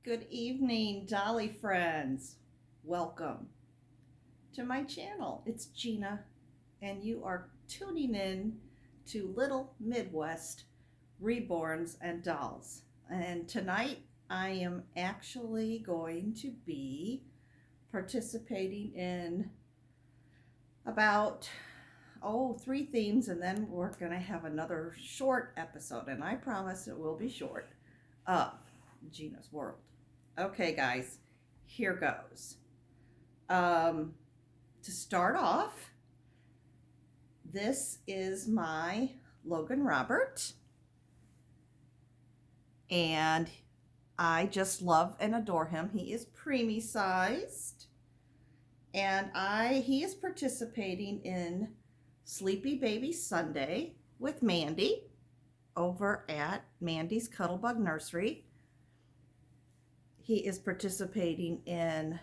Good evening, Dolly friends. Welcome to my channel. It's Gina, and you are tuning in to Little Midwest Reborns and Dolls. And tonight I am actually going to be participating in about three themes, and then we're going to have another short episode, and I promise it will be short, of Gina's World. Okay, guys, here goes. To start off, this is my Logan Robert, and I just love and adore him. He is preemie sized, and he is participating in Sleepy Baby Sunday with Mandy over at Mandy's Cuddlebug Nursery. He is participating in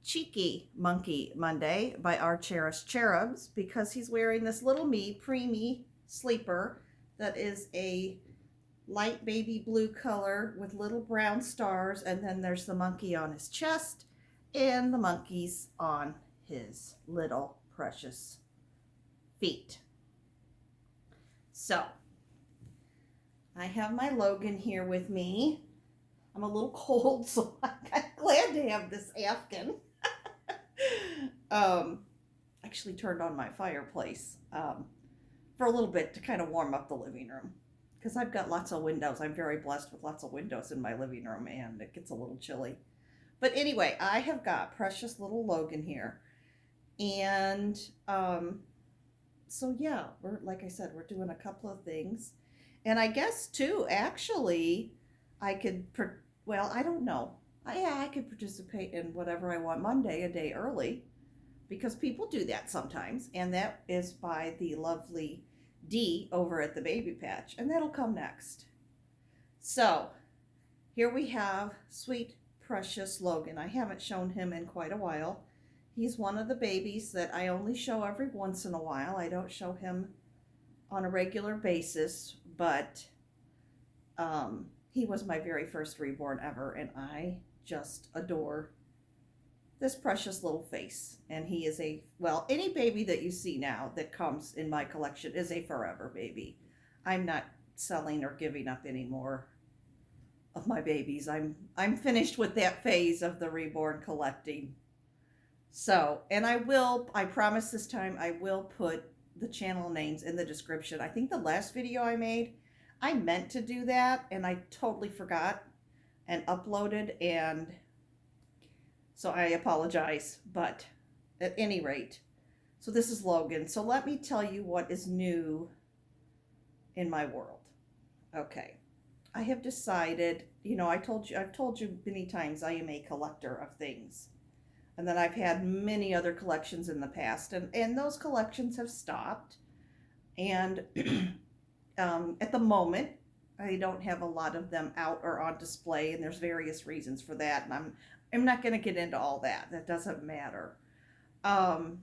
Cheeky Monkey Monday by Our Cherished Cherubs because he's wearing this little me preemie sleeper that is a light baby blue color with little brown stars, and then there's the monkey on his chest and the monkeys on his little precious feet. So I have my Logan here with me. I'm a little cold, so I'm glad to have this Afghan. Actually turned on my fireplace for a little bit to kind of warm up the living room because I've got lots of windows. I'm very blessed with lots of windows in my living room, and it gets a little chilly. But anyway, I have got precious little Logan here, and so yeah, like I said, we're doing a couple of things, and I guess too, actually, I could, I don't know. I could participate in whatever I want Monday a day early because people do that sometimes. And that is by the lovely Dee over at the Baby Patch. And that'll come next. So here we have sweet, precious Logan. I haven't shown him in quite a while. He's one of the babies that I only show every once in a while. I don't show him on a regular basis, but he was my very first reborn ever, and I just adore this precious little face. And he is any baby that you see now that comes in my collection is a forever baby. I'm not selling or giving up any more of my babies. I'm finished with that phase of the reborn collecting. So, and I promise this time I will put the channel names in the description. I think the last video I made, I meant to do that, and I totally forgot and uploaded, and so I apologize, but at any rate, so this is Logan. So let me tell you what is new in my world. Okay, I have decided, I've told you many times I am a collector of things, and then I've had many other collections in the past, and those collections have stopped, and at the moment, I don't have a lot of them out or on display, and there's various reasons for that, and I'm not going to get into all that. That doesn't matter. But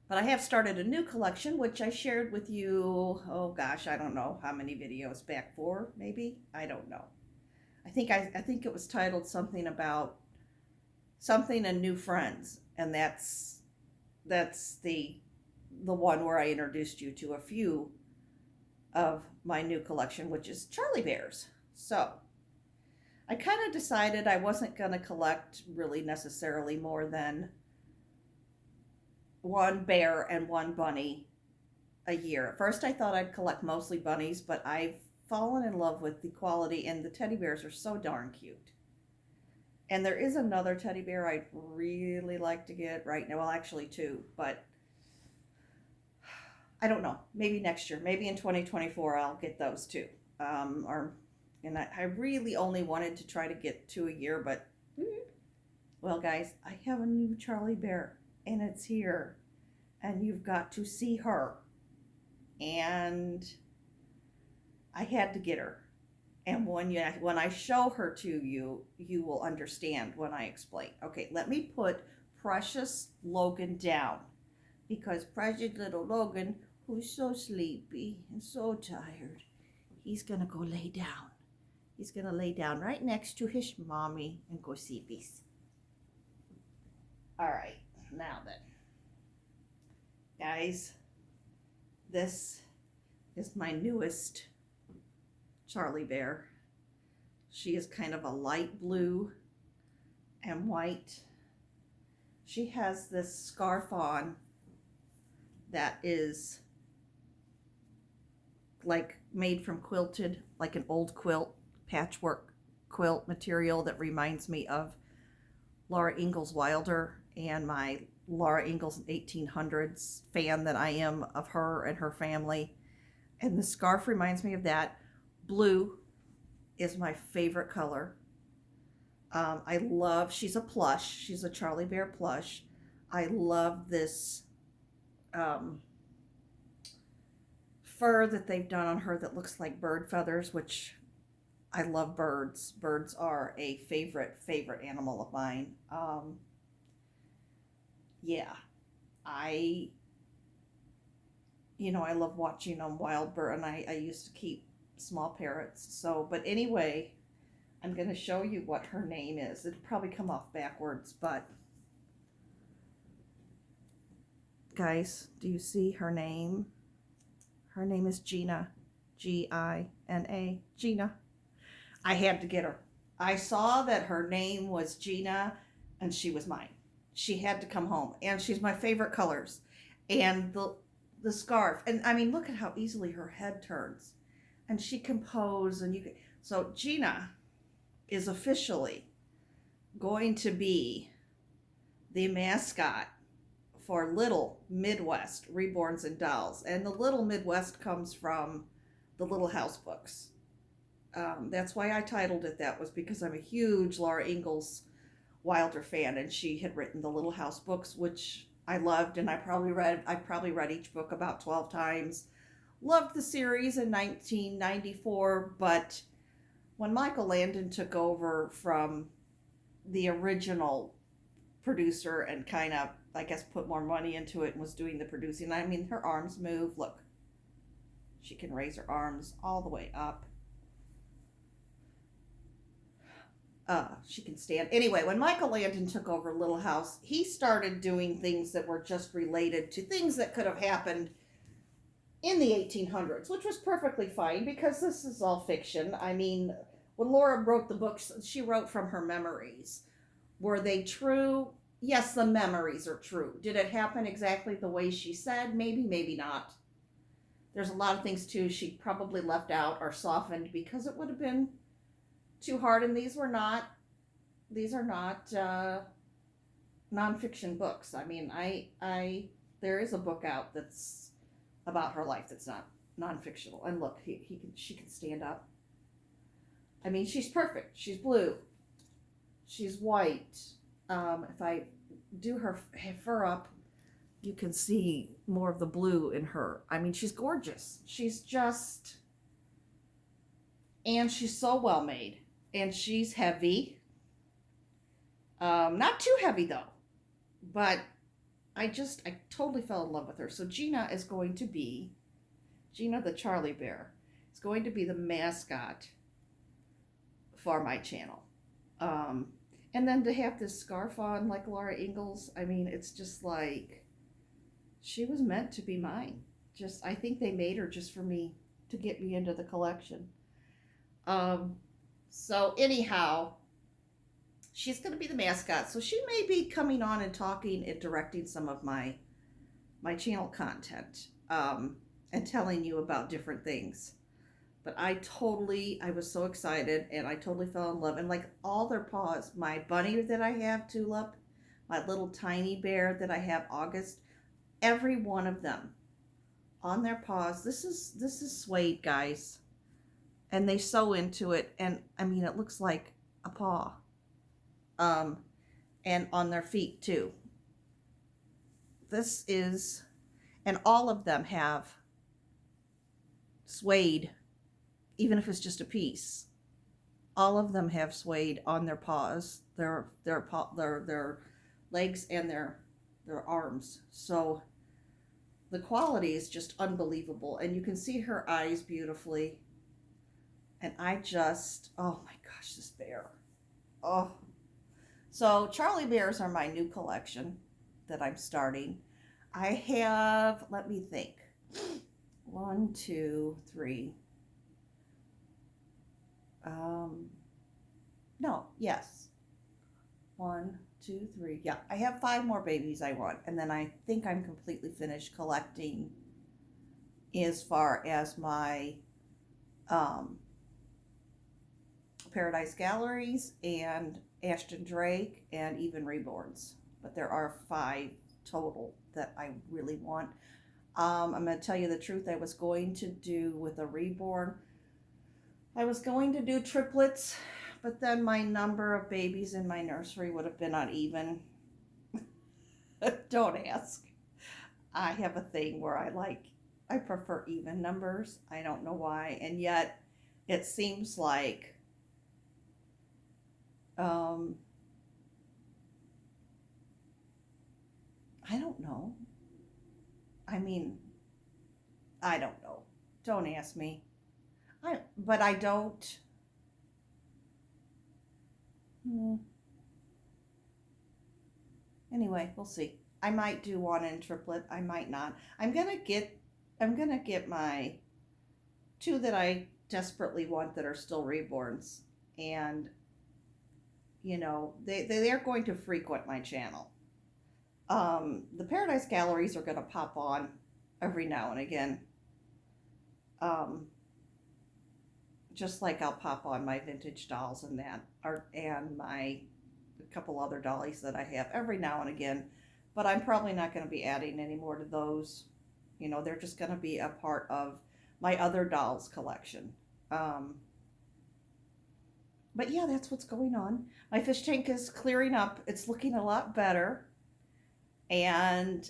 I have started a new collection, which I shared with you, oh gosh, I don't know how many videos back, 4 maybe? I don't know. I think it was titled something about something and new friends, and that's the one where I introduced you to a few of my new collection, which is Charlie Bears. So I kind of decided I wasn't going to collect really necessarily more than one bear and one bunny a year. At first I thought I'd collect mostly bunnies, but I've fallen in love with the quality, and the teddy bears are so darn cute. And there is another teddy bear I'd really like to get right now. Well, actually 2, but I don't know. Maybe next year. Maybe in 2024 I'll get those 2. And I really only wanted to try to get 2 a year, but well, guys, I have a new Charlie Bear, and it's here, and you've got to see her. And I had to get her. And when I show her to you, you will understand when I explain. Okay, let me put precious Logan down, because precious little Logan, who's so sleepy and so tired, he's gonna go lay down He's going to lay down right next to his mommy and go see peace. All right, now then. Guys, this is my newest Charlie Bear. She is kind of a light blue and white. She has this scarf on that is like made from quilted, like an old quilt, patchwork quilt material that reminds me of Laura Ingalls Wilder and my Laura Ingalls 1800s fan that I am of her and her family. And the scarf reminds me of that. Blue is my favorite color. She's a plush. She's a Charlie Bear plush. I love this fur that they've done on her that looks like bird feathers, which I love birds. Birds are a favorite animal of mine. Yeah, I love watching them wild bird, and I used to keep small parrots. So, but anyway, I'm going to show you what her name is. It'll probably come off backwards, but guys, do you see her name? Her name is Gina. Gina. Gina. I had to get her. I saw that her name was Gina and she was mine. She had to come home, and she's my favorite colors. And the scarf, and I mean, look at how easily her head turns, and she can pose, and so Gina is officially going to be the mascot for Little Midwest Reborns and Dolls. And the Little Midwest comes from the Little House books. That's why I titled it that, was because I'm a huge Laura Ingalls Wilder fan, and she had written the Little House books, which I loved, and I probably read each book about 12 times. Loved the series in 1994, but when Michael Landon took over from the original producer and kind of, I guess, put more money into it and was doing the producing, I mean, her arms move. Look, she can raise her arms all the way up. She can stand. Anyway, when Michael Landon took over Little House, he started doing things that were just related to things that could have happened in the 1800s, which was perfectly fine because this is all fiction. I mean, when Laura wrote the books, she wrote from her memories. Were they true? Yes, the memories are true. Did it happen exactly the way she said? Maybe, maybe not. There's a lot of things, too, she probably left out or softened because it would have been too hard, and these are not nonfiction books. I mean, there is a book out that's about her life that's not nonfictional. And look, she can stand up. I mean, she's perfect. She's blue. She's white. If I do her fur up, you can see more of the blue in her. I mean, she's gorgeous. And she's so well made. And she's heavy. Not too heavy, though. But I totally fell in love with her. So Gina the Charlie Bear, is going to be the mascot for my channel. And then to have this scarf on like Laura Ingalls, I mean, it's just like, she was meant to be mine. I think they made her just for me, to get me into the collection. So anyhow, she's going to be the mascot. So she may be coming on and talking and directing some of my channel content, and telling you about different things. But I was so excited, and I totally fell in love. And like all their paws, my bunny that I have, Tulip, my little tiny bear that I have, August, every one of them on their paws. This is suede, guys. And they sew into it, and I mean, it looks like a paw. And on their feet too. And all of them have suede, even if it's just a piece. All of them have suede on their paws, their legs and their arms. So the quality is just unbelievable, and you can see her eyes beautifully. And I just, oh my gosh, this bear. Oh. So Charlie Bears are my new collection that I'm starting. I have, let me think. 1, 2, 3. No, yes. 1, 2, 3. Yeah, I have 5 more babies I want. And then I think I'm completely finished collecting as far as my Paradise Galleries and Ashton Drake and even Reborns. But there are 5 total that I really want. I'm going to tell you the truth. I was going to do with a Reborn. I was going to do triplets, but then my number of babies in my nursery would have been uneven. Don't ask. I have a thing where I prefer even numbers. I don't know why. And yet it seems like, I don't know. I mean, I don't know. Don't ask me. But I don't. Anyway, we'll see. I might do one in triplet. I might not. I'm gonna get my 2 that I desperately want that are still reborns, and they're going to frequent my channel. The Paradise Galleries are gonna pop on every now and again. Just like I'll pop on my vintage dolls and that, and my couple other dollies that I have every now and again, but I'm probably not going to be adding any more to those. They're just going to be a part of my other dolls collection. But yeah, that's what's going on. My fish tank is clearing up. It's looking a lot better, and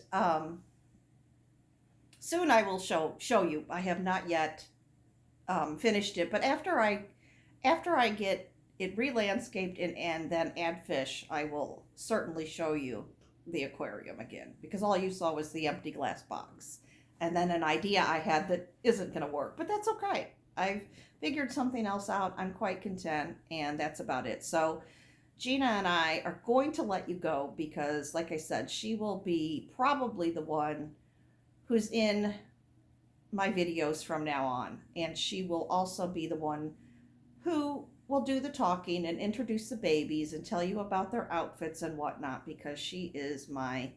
soon I will show you. I have not yet finished it, but after I get it re-landscaped and then add fish, I will certainly show you the aquarium again, because all you saw was the empty glass box and then an idea I had that isn't going to work, but that's okay. I've figured something else out. I'm quite content, and that's about it. So Gina and I are going to let you go because, like I said, she will be probably the one who's in my videos from now on, and she will also be the one who will do the talking and introduce the babies and tell you about their outfits and whatnot, because she's my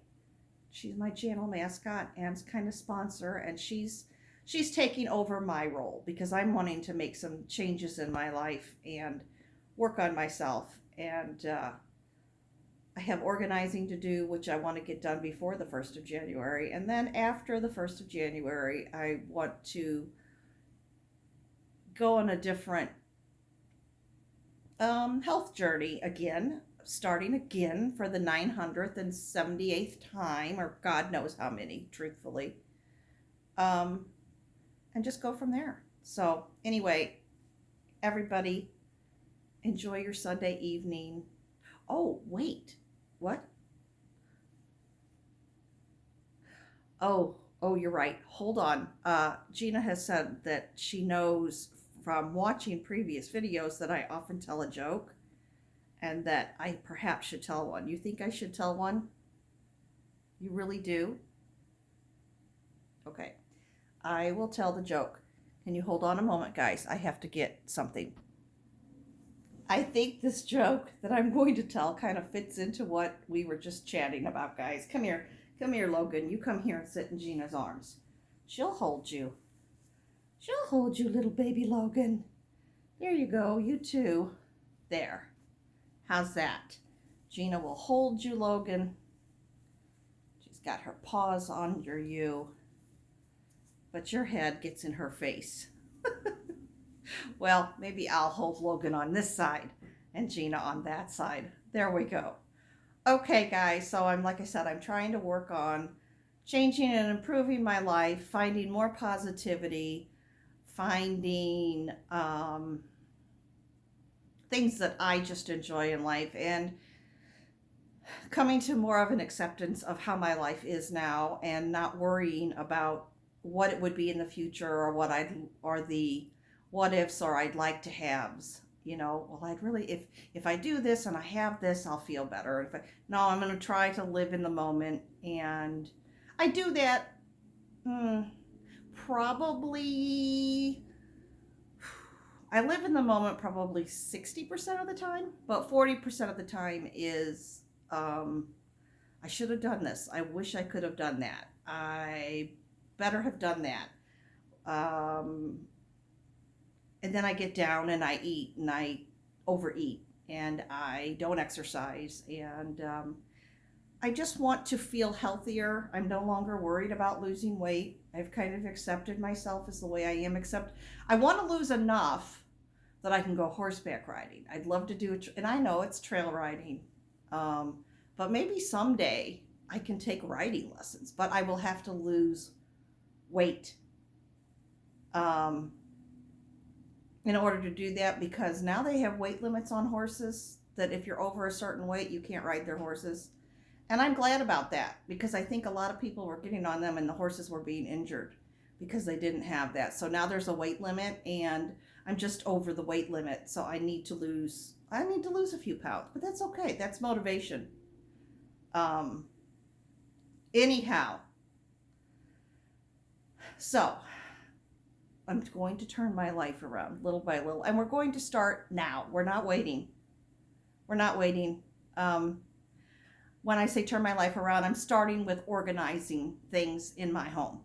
channel mascot and kind of sponsor, and she's taking over my role because I'm wanting to make some changes in my life and work on myself, and I have organizing to do, which I want to get done before the 1st of January. And then after the 1st of January, I want to go on a different health journey again, starting again for the 978th time, or God knows how many, truthfully. And just go from there. So anyway, everybody, enjoy your Sunday evening. Oh, wait. What? Oh, you're right. Hold on. Gina has said that she knows from watching previous videos that I often tell a joke and that I perhaps should tell one. You think I should tell one? You really do? Okay. I will tell the joke. Can you hold on a moment, guys? I have to get something. I think this joke that I'm going to tell kind of fits into what we were just chatting about, guys. Come here, Logan. You come here and sit in Gina's arms. She'll hold you. She'll hold you, little baby Logan. There you go, you too. There. How's that? Gina will hold you, Logan. She's got her paws under you, but your head gets in her face. Well, maybe I'll hold Logan on this side and Gina on that side. There we go. Okay, guys, so like I said, I'm trying to work on changing and improving my life, finding more positivity, finding things that I just enjoy in life, and coming to more of an acceptance of how my life is now, and not worrying about what it would be in the future, or what ifs or I'd like to haves. You know, well, I'd really, if I do this and I have this, I'll feel better. No, I'm going to try to live in the moment. And I do that probably, I live in the moment probably 60% of the time, but 40% of the time is, I should have done this. I wish I could have done that. I better have done that. And then I get down and I eat and I overeat and I don't exercise and I just want to feel healthier. I'm no longer worried about losing weight. I've kind of accepted myself as the way I am, except I want to lose enough that I can go horseback riding. I'd love to do it, and I know it's trail riding, but maybe someday I can take riding lessons, but I will have to lose weight. In order to do that, because now they have weight limits on horses that if you're over a certain weight, you can't ride their horses. And I'm glad about that because I think a lot of people were getting on them and the horses were being injured because they didn't have that. So now there's a weight limit and I'm just over the weight limit. So I need to lose a few pounds, but that's okay. That's motivation. Anyhow, so I'm going to turn my life around little by little, and we're going to start now. We're not waiting. We're not waiting. When I say turn my life around, I'm starting with organizing things in my home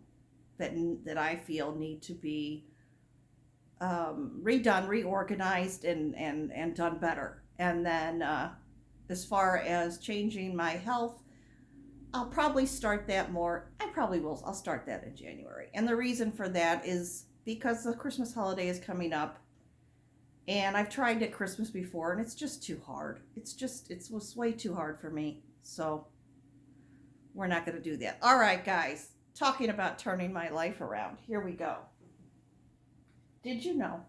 that I feel need to be redone, reorganized, and done better. And then as far as changing my health, I'll probably start that more. I'll start that in January. And the reason for that is because the Christmas holiday is coming up and I've tried at Christmas before and it's just too hard. It was way too hard for me. So we're not going to do that. All right, guys, talking about turning my life around. Here we go. Did you know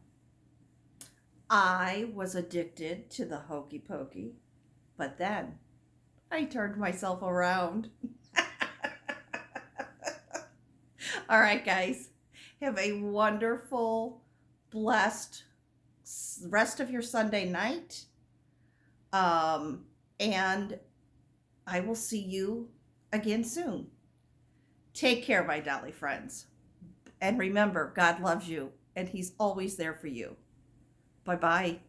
I was addicted to the hokey pokey, but then I turned myself around. All right, guys. Have a wonderful, blessed rest of your Sunday night. And I will see you again soon. Take care, my dolly friends. And remember, God loves you, and He's always there for you. Bye-bye.